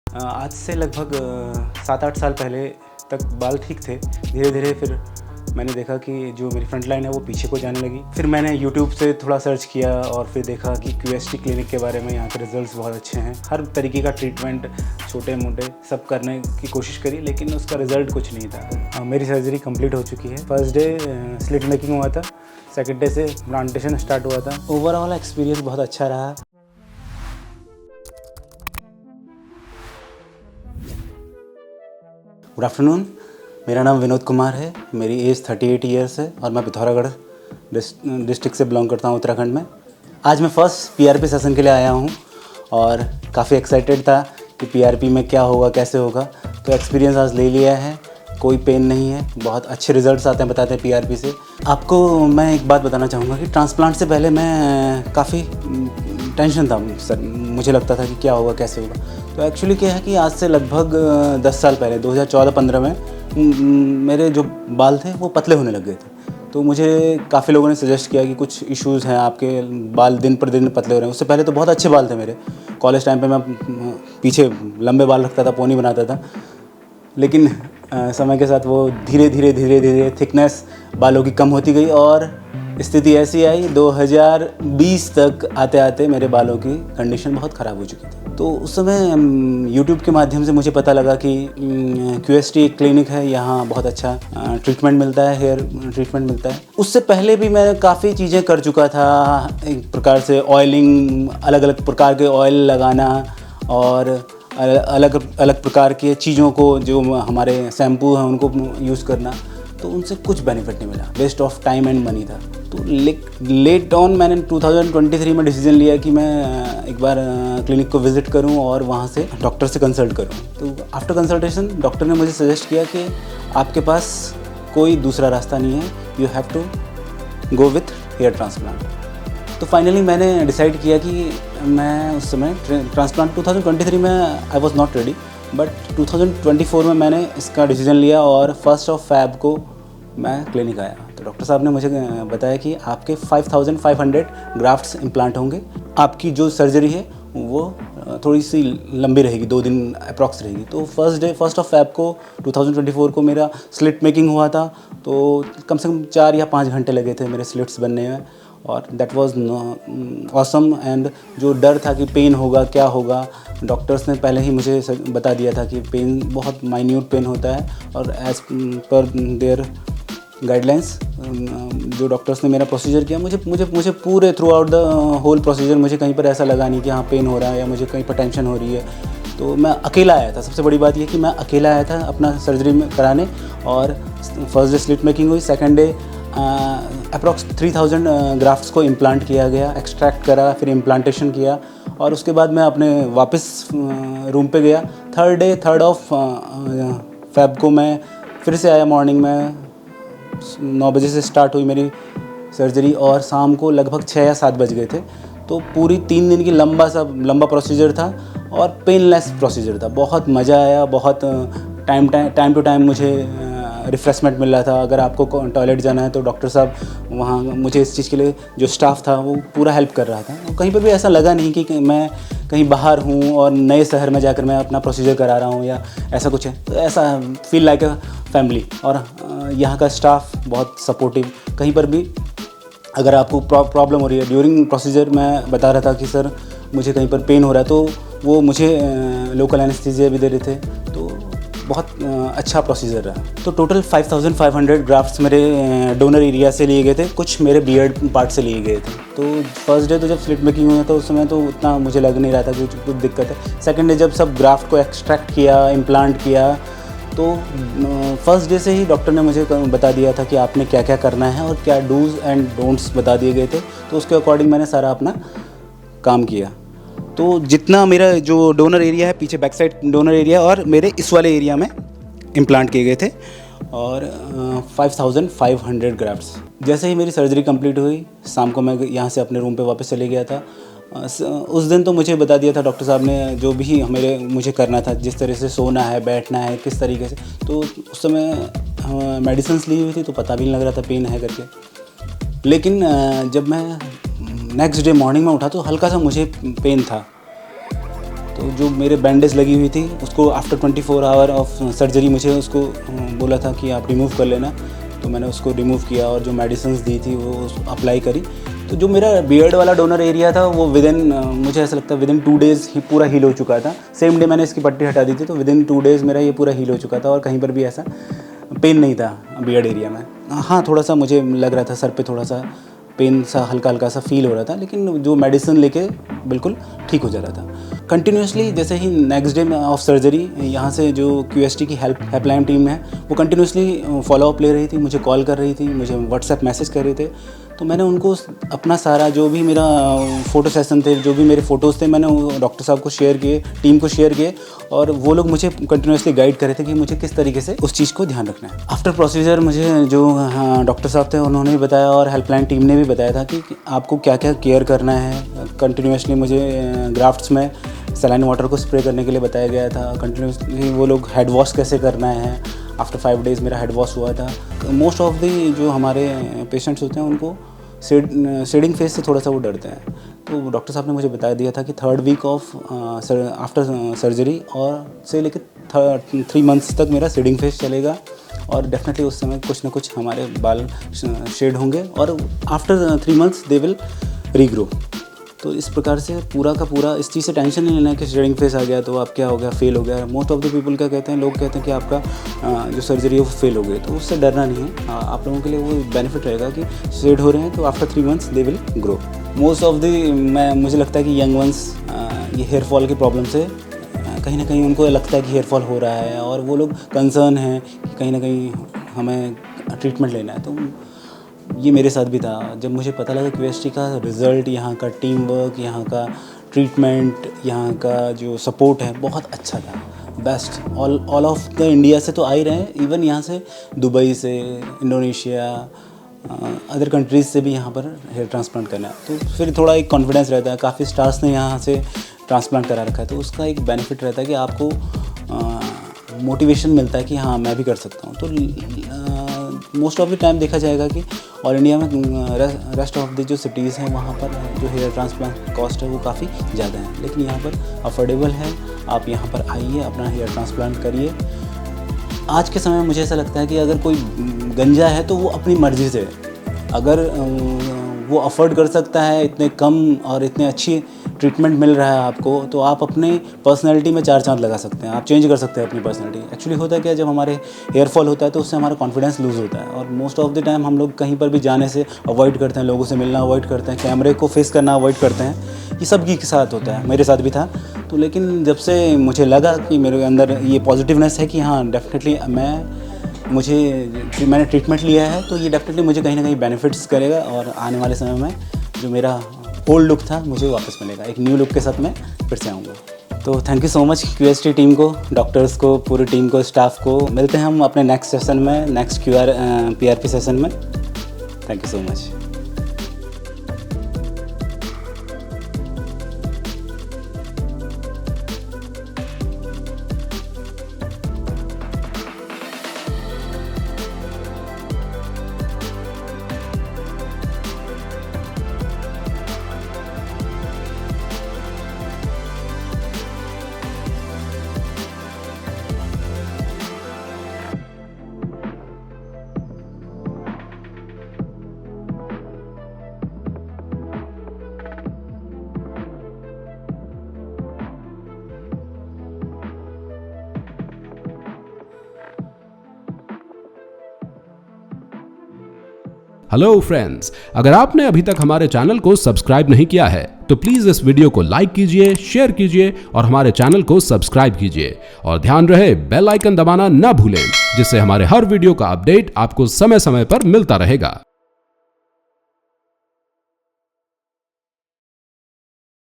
आज से लगभग 7-8 साल पहले तक बाल ठीक थे। धीरे धीरे फिर मैंने देखा कि जो मेरी फ्रंट लाइन है वो पीछे को जाने लगी। फिर मैंने यूट्यूब से थोड़ा सर्च किया और फिर देखा कि QST क्लिनिक के बारे में। यहाँ के रिजल्ट्स बहुत अच्छे हैं। हर तरीके का ट्रीटमेंट छोटे मोटे सब करने की कोशिश करी, लेकिन उसका रिजल्ट कुछ नहीं था। मेरी सर्जरी कंप्लीट हो चुकी है। फर्स्ट डे स्लिट मेकिंग हुआ था, सेकेंड डे से प्लांटेशन स्टार्ट हुआ था। ओवरऑल एक्सपीरियंस बहुत अच्छा रहा। गुड आफ्टरनून, मेरा नाम विनोद कुमार है। मेरी एज 38 ईयर्स है और मैं पिथौरागढ़ डिस्ट्रिक्ट से बिलोंग करता हूँ, उत्तराखंड में। आज मैं फर्स्ट PRP सेशन के लिए आया हूँ और काफ़ी एक्साइटेड था कि PRP में क्या होगा, कैसे होगा। तो एक्सपीरियंस आज ले लिया है, कोई पेन नहीं है, बहुत अच्छे रिजल्ट्स आते हैं बताते हैं PRP से। आपको मैं एक बात बताना चाहूँगा कि ट्रांसप्लांट से पहले मैं काफ़ी टेंशन था सर, मुझे लगता था कि क्या होगा, कैसे होगा। तो एक्चुअली क्या है कि आज से लगभग 10 साल पहले 2014-15 में मेरे जो बाल थे वो पतले होने लग गए थे। तो मुझे काफ़ी लोगों ने सजेस्ट किया कि कुछ इश्यूज़ हैं, आपके बाल दिन पर दिन पतले हो रहे हैं। उससे पहले तो बहुत अच्छे बाल थे मेरे। कॉलेज टाइम पे मैं पीछे लंबे बाल रखता था, पोनी बनाता था, लेकिन समय के साथ वो धीरे धीरे थिकनेस बालों की कम होती गई और स्थिति ऐसी आई 2020 तक आते आते मेरे बालों की कंडीशन बहुत ख़राब हो चुकी थी। तो उस समय YouTube के माध्यम से मुझे पता लगा कि QST एक क्लिनिक है, यहाँ बहुत अच्छा ट्रीटमेंट मिलता है, हेयर ट्रीटमेंट मिलता है। उससे पहले भी मैं काफ़ी चीज़ें कर चुका था। एक प्रकार से ऑयलिंग, अलग अलग प्रकार के ऑयल लगाना और अलग अलग प्रकार के चीज़ों को, जो हमारे शैम्पू हैं उनको यूज़ करना। तो उनसे कुछ बेनिफिट नहीं मिला, waste of time and money था। तो लेट ऑन मैंने 2023 में डिसीजन लिया कि मैं एक बार क्लिनिक को विज़िट करूं और वहां से डॉक्टर से कंसल्ट करूं। तो आफ्टर कंसल्टेशन डॉक्टर ने मुझे सजेस्ट किया कि आपके पास कोई दूसरा रास्ता नहीं है, you have to go with hair transplant. तो फाइनली मैंने डिसाइड किया कि मैं उस समय ट्रांसप्लांट 2023 में I was not ready, but 2024 में मैंने इसका डिसीजन लिया और 1 फ़रवरी को मैं क्लिनिक आया। तो डॉक्टर साहब ने मुझे बताया कि आपके 5500 ग्राफ्ट्स इम्प्लांट होंगे। आपकी जो सर्जरी है वो थोड़ी सी लंबी रहेगी, 2 दिन अप्रॉक्स रहेगी। तो फर्स्ट ऑफ फ़रवरी को 2024 को मेरा स्लिट मेकिंग हुआ था। तो कम से कम 4 या 5 घंटे लगे थे मेरे स्लिट्स बनने में और दैट वाज ऑसम। एंड जो डर था कि पेन होगा, क्या होगा, डॉक्टर्स ने पहले ही मुझे बता दिया था कि पेन बहुत माइन्यूट पेन होता है और एज़ पर देयर गाइडलाइंस जो डॉक्टर्स ने मेरा प्रोसीजर किया, मुझे पूरे throughout the whole procedure मुझे कहीं पर ऐसा लगा नहीं कि हाँ पेन हो रहा है या मुझे कहीं पर टेंशन हो रही है। तो मैं अकेला आया था। सबसे बड़ी बात यह कि मैं अकेला आया था अपना सर्जरी में कराने। और फर्स्ट डे स्लिट मेकिंग हुई, सेकेंड डे अप्रॉक्स 3000 ग्राफ्ट्स को इम्प्लांट किया गया, एक्सट्रैक्ट करा, फिर इम्प्लांटेशन किया और उसके बाद मैं अपने वापस रूम पे गया। थर्ड ऑफ फ़रवरी को मैं फिर से आया। मॉर्निंग में 9 बजे से स्टार्ट हुई मेरी सर्जरी और शाम को लगभग 6 या 7 बज गए थे। तो पूरी 3 दिन की लंबा प्रोसीजर था और पेनलेस प्रोसीजर था। बहुत मज़ा आया, बहुत टाइम टू टाइम मुझे रिफ़्रेशमेंट मिल रहा था। अगर आपको टॉयलेट जाना है तो डॉक्टर साहब वहाँ मुझे इस चीज़ के लिए, जो स्टाफ था वो पूरा हेल्प कर रहा था। कहीं पर भी ऐसा लगा नहीं कि मैं कहीं बाहर हूँ और नए शहर में जाकर मैं अपना प्रोसीजर करा रहा हूँ या ऐसा कुछ है। तो ऐसा फील लाइक अ फैमिली। और यहाँ का स्टाफ बहुत सपोर्टिव। कहीं पर भी अगर आपको प्रॉब्लम हो रही है ड्यूरिंग प्रोसीजर, मैं बता रहा था कि सर मुझे कहीं पर पेन हो रहा है, तो वो मुझे लोकल एनेस्थीसिया भी दे रहे थे। तो बहुत अच्छा प्रोसीजर रहा। तो टोटल 5500 ग्राफ्ट्स मेरे डोनर एरिया से लिए गए थे, कुछ मेरे बियर्ड पार्ट से लिए गए थे। तो फर्स्ट डे तो जब स्लिट मेकिंग हुई तो उस समय तो उतना मुझे लग नहीं रहा था कि कुछ दिक्कत है। सेकंड डे जब सब ग्राफ्ट को एक्सट्रैक्ट किया, इम्प्लांट किया, तो फर्स्ट डे से ही डॉक्टर ने मुझे बता दिया था कि आपने क्या क्या करना है और क्या डूज़ एंड डोंट्स बता दिए गए थे। तो उसके अकॉर्डिंग मैंने सारा अपना काम किया। तो जितना मेरा जो डोनर एरिया है, पीछे बैक साइड डोनर एरिया और मेरे इस वाले एरिया में इम्प्लांट किए गए थे और 5500 ग्राफ्ट्स। जैसे ही मेरी सर्जरी कंप्लीट हुई, शाम को मैं यहाँ से अपने रूम पे वापस चले गया था। उस दिन तो मुझे बता दिया था डॉक्टर साहब ने जो भी मुझे करना था, जिस तरह से सोना है, बैठना है, किस तरीके से। तो उस समय मेडिसिन्स ली हुई थी तो पता भी नहीं लग रहा था पेन है करके। लेकिन जब मैं नेक्स्ट डे मॉर्निंग में उठा तो हल्का सा मुझे पेन था। तो जो मेरे बैंडेज लगी हुई थी उसको आफ्टर 24 आवर ऑफ सर्जरी मुझे उसको बोला था कि आप रिमूव कर लेना, तो मैंने उसको रिमूव किया और जो मेडिसिन दी थी वो अप्लाई करी। तो जो मेरा बियर्ड वाला डोनर एरिया था वो मुझे ऐसा लगता है विदिन 2 डेज़ ही पूरा हील हो चुका था। सेम डे मैंने इसकी पट्टी हटा दी थी, तो विदिन 2 डेज़ मेरा ये पूरा हील हो चुका था और कहीं पर भी ऐसा पेन नहीं था बियर्ड एरिया में। हाँ, थोड़ा सा मुझे लग रहा था सर पे थोड़ा सा पेन सा हल्का हल्का सा फील हो रहा था, लेकिन जो मेडिसिन लेके बिल्कुल ठीक हो जा रहा था। कंटिन्यूसली जैसे ही नेक्स्ट डे ऑफ सर्जरी यहाँ से जो QST की हेल्पलाइन टीम है वो कंटिन्यूसली फॉलोअप ले रही थी, मुझे कॉल कर रही थी, मुझे व्हाट्सएप मैसेज कर रहे थे। तो मैंने उनको अपना सारा जो भी मेरा फ़ोटो सेशन थे, जो भी मेरे फ़ोटोज़ थे, मैंने डॉक्टर साहब को शेयर किए, टीम को शेयर किए और वो लोग मुझे कंटिन्यूसली गाइड कर रहे थे कि मुझे किस तरीके से उस चीज़ को ध्यान रखना है। आफ्टर प्रोसीजर मुझे जो डॉक्टर साहब थे उन्होंने भी बताया और हेल्पलाइन टीम ने भी बताया था कि आपको क्या क्या केयर करना है। कंटिन्यूसली मुझे ग्राफ्ट्स में सलाइन वाटर को स्प्रे करने के लिए बताया गया था। कंटिन्यूसली वो लोग हेड वॉश कैसे करना है। आफ्टर 5 डेज़ मेरा हेड वॉश हुआ था। मोस्ट ऑफ दी जो हमारे पेशेंट्स होते हैं उनको शेडिंग फेस से थोड़ा सा वो डरते हैं, तो डॉक्टर साहब ने मुझे बता दिया था कि 3rd week of after surgery और से लेकर 3 मंथ्स तक मेरा शेडिंग फेस चलेगा और डेफिनेटली उस समय कुछ ना कुछ हमारे बाल शेड होंगे और after 3 months they will regrow. तो इस प्रकार से पूरा का पूरा इस चीज़ से टेंशन नहीं लेना है कि शेडिंग फेस आ गया तो आप क्या हो गया, फेल हो गया। मोस्ट ऑफ द पीपल क्या कहते हैं, लोग कहते हैं कि आपका जो सर्जरी है वो फेल हो गई, तो उससे डरना नहीं है। आप लोगों के लिए वो बेनिफिट रहेगा कि शेड हो रहे हैं तो after 3 months they will grow. Most of the मुझे लगता है कि यंग वंस ये हेयर फॉल की प्रॉब्लम से कहीं ना कहीं उनको लगता है कि हेयर फॉल हो रहा है और वो लोग कंसर्न हैं कि कहीं ना कहीं हमें ट्रीटमेंट लेना है। तो ये मेरे साथ भी था। जब मुझे पता लगा QST का रिज़ल्ट, यहाँ का टीम वर्क, यहाँ का ट्रीटमेंट, यहाँ का जो सपोर्ट है बहुत अच्छा था, best. All of the India से तो आ ही रहे हैं, इवन यहाँ से दुबई से, इंडोनेशिया, अदर कंट्रीज़ से भी यहाँ पर हेयर ट्रांसप्लांट करना है। तो फिर थोड़ा एक कॉन्फिडेंस रहता है। काफ़ी स्टार्स ने यहाँ से ट्रांसप्लांट करा रखा है, तो उसका एक बेनिफिट रहता है कि आपको मोटिवेशन मिलता है कि हाँ मैं भी कर सकता हूँ। तो मोस्ट ऑफ द टाइम देखा जाएगा कि ऑल इंडिया में रेस्ट ऑफ द जो सिटीज़ हैं वहाँ पर जो हेयर ट्रांसप्लांट कॉस्ट है वो काफ़ी ज़्यादा है, लेकिन यहाँ पर अफोर्डेबल है। आप यहाँ पर आइए, अपना हेयर ट्रांसप्लांट करिए। आज के समय में मुझे ऐसा लगता है कि अगर कोई गंजा है तो वो अपनी मर्ज़ी से, अगर वो अफोर्ड कर सकता है, इतने कम और इतने अच्छी ट्रीटमेंट मिल रहा है आपको, तो आप अपने पर्सनैलिटी में 4 चांद लगा सकते हैं। आप चेंज कर सकते हैं अपनी पर्सनैलिटी। एक्चुअली होता है क्या, जब हमारे हेयर फॉल होता है तो उससे हमारा कॉन्फिडेंस लूज़ होता है और मोस्ट ऑफ द टाइम हम लोग कहीं पर भी जाने से अवॉइड करते हैं, लोगों से मिलना अवॉइड करते हैं, कैमरे को फेस करना अवॉइड करते हैं। ये सबके साथ होता है, मेरे साथ भी था। तो लेकिन जब से मुझे लगा कि मेरे अंदर ये पॉजिटिवनेस है कि हाँ डेफिनेटली मैंने ट्रीटमेंट लिया है, तो ये डेफिनेटली मुझे कहीं ना कहीं बेनिफिट्स करेगा और आने वाले समय में जो मेरा ओल्ड लुक था मुझे वापस मिलेगा। एक न्यू लुक के साथ मैं फिर से आऊँगा। तो thank you so much QST team को, डॉक्टर्स को, पूरी टीम को, स्टाफ को। मिलते हैं हम अपने नेक्स्ट सेशन में, नेक्स्ट PRP सेशन में। Thank you so much. Hello friends, अगर आपने अभी तक हमारे चैनल को सब्सक्राइब नहीं किया है तो प्लीज इस वीडियो को लाइक कीजिए, शेयर कीजिए और हमारे चैनल को सब्सक्राइब कीजिए। और ध्यान रहे बेल आइकन दबाना ना भूलें, जिससे हमारे हर वीडियो का अपडेट आपको समय समय पर मिलता रहेगा।